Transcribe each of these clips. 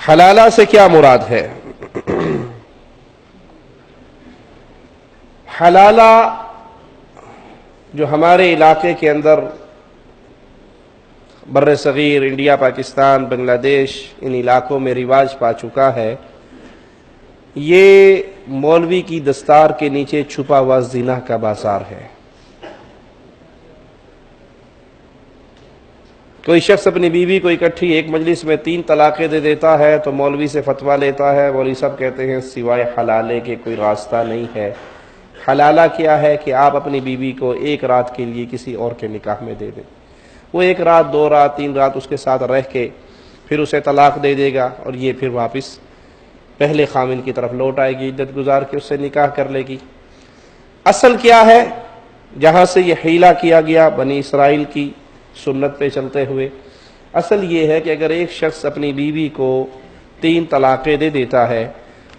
حلالہ سے کیا مراد ہے؟ حلالہ جو ہمارے علاقے کے اندر بر صغیر انڈیا، پاکستان، بنگلہ دیش ان علاقوں میں رواج پا چکا ہے، یہ مولوی کی دستار کے نیچے چھپا ہوا زنا کا بازار ہے۔ کوئی شخص اپنی بیوی کو اکٹھی ایک مجلس میں 3 طلاقیں دے دیتا ہے تو مولوی سے فتویٰ لیتا ہے، مولوی صاحب کہتے ہیں سوائے حلالے کے کوئی راستہ نہیں ہے۔ حلالہ کیا ہے کہ آپ اپنی بیوی کو ایک رات کے لیے کسی اور کے نکاح میں دے دیں، وہ 1 رات 2 رات 3 رات اس کے ساتھ رہ کے پھر اسے طلاق دے دے گا، اور یہ پھر واپس پہلے خاوند کی طرف لوٹ آئے گی، عدت گزار کے اس سے نکاح کر لے گی۔ اصل کیا ہے جہاں سے یہ حیلہ کیا گیا بنی اسرائیل کی سنت پہ چلتے ہوئے؟ اصل یہ ہے کہ اگر ایک شخص اپنی بیوی کو 3 طلاقیں دے دیتا ہے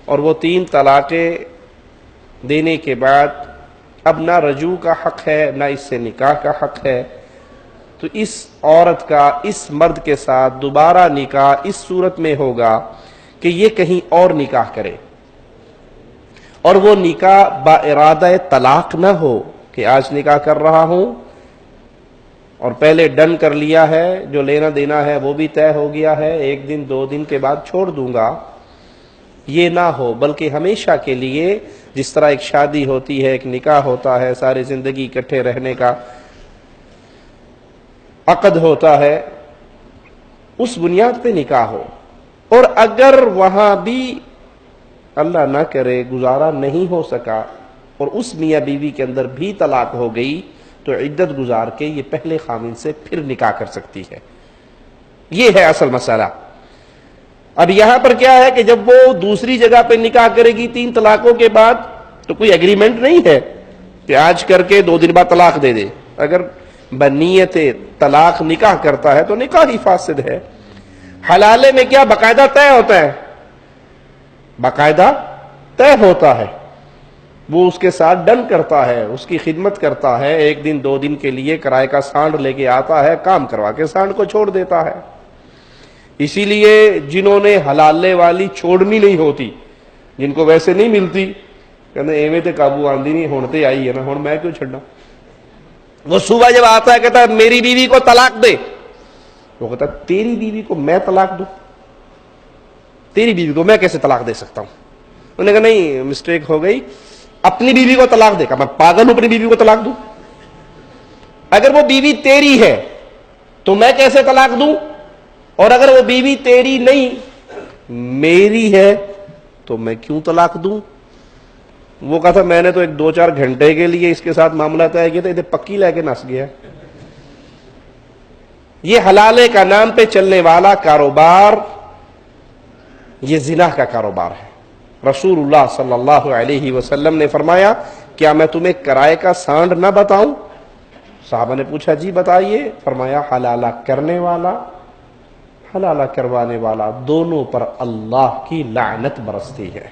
اور وہ 3 طلاقیں دینے کے بعد اب نہ رجوع کا حق ہے نہ اس سے نکاح کا حق ہے، تو اس عورت کا اس مرد کے ساتھ دوبارہ نکاح اس صورت میں ہوگا کہ یہ کہیں اور نکاح کرے، اور وہ نکاح با ارادہ طلاق نہ ہو کہ آج نکاح کر رہا ہوں اور پہلے ڈن کر لیا ہے، جو لینا دینا ہے وہ بھی طے ہو گیا ہے، 1 دن 2 دن کے بعد چھوڑ دوں گا، یہ نہ ہو، بلکہ ہمیشہ کے لیے جس طرح ایک شادی ہوتی ہے، ایک نکاح ہوتا ہے، ساری زندگی اکٹھے رہنے کا عقد ہوتا ہے، اس بنیاد پہ نکاح ہو۔ اور اگر وہاں بھی اللہ نہ کرے گزارا نہیں ہو سکا اور اس میاں بیوی کے اندر بھی طلاق ہو گئی، تو عدت گزار کے یہ پہلے خاوند سے پھر نکاح کر سکتی ہے۔ یہ ہے اصل مسئلہ۔ اب یہاں پر کیا ہے کہ جب وہ دوسری جگہ پہ نکاح کرے گی 3 طلاقوں کے بعد، تو کوئی اگریمنٹ نہیں ہے کہ آج کر کے 2 دن بعد طلاق دے دے۔ اگر بنیت طلاق نکاح کرتا ہے تو نکاح ہی فاسد ہے۔ حلالے میں کیا باقاعدہ طے ہوتا ہے، باقاعدہ طے ہوتا ہے، وہ اس کے ساتھ ڈن کرتا ہے، اس کی خدمت کرتا ہے، 1 دن 2 دن کے لیے کرائے کا سانڈ لے کے آتا ہے، کام کروا کے سانڈ کو چھوڑ دیتا ہے۔ اسی لیے جنہوں نے حلالے والی چھوڑنی نہیں ہوتی، جن کو ویسے نہیں ملتی، کہتے ایویں تے قابو آندی نہیں، ہون تے آئی ہے نا، ہون میں کیوں چھڑنا۔ وہ صبح جب آتا ہے کہتا ہے میری بیوی کو طلاق دے، وہ کہتا ہے تیری بیوی کو میں طلاق دوں، تیری بیوی کو میں کیسے طلاق دے سکتا ہوں؟ انہوں نے کہا نہیں مسٹیک ہو گئی، اپنی بیوی کو طلاق دے۔ کہا میں پاگل ہوں اپنی بیوی کو طلاق دوں؟ اگر وہ بیوی تیری ہے تو میں کیسے طلاق دوں، اور اگر وہ بیوی تیری نہیں میری ہے تو میں کیوں طلاق دوں؟ وہ کہا تھا میں نے تو 1-2-4 گھنٹے کے لیے اس کے ساتھ معاملہ طے کیا تھا، ادھر پکی لے کے نس گیا۔ یہ حلالے کا نام پہ چلنے والا کاروبار یہ زنا کا کاروبار ہے۔ رسول اللہ صلی اللہ علیہ وسلم نے فرمایا کیا میں تمہیں کرائے کا سانڈ نہ بتاؤں؟ صحابہ نے پوچھا جی بتائیے۔ فرمایا حلالہ کرنے والا حلالہ کروانے والا دونوں پر اللہ کی لعنت برستی ہے۔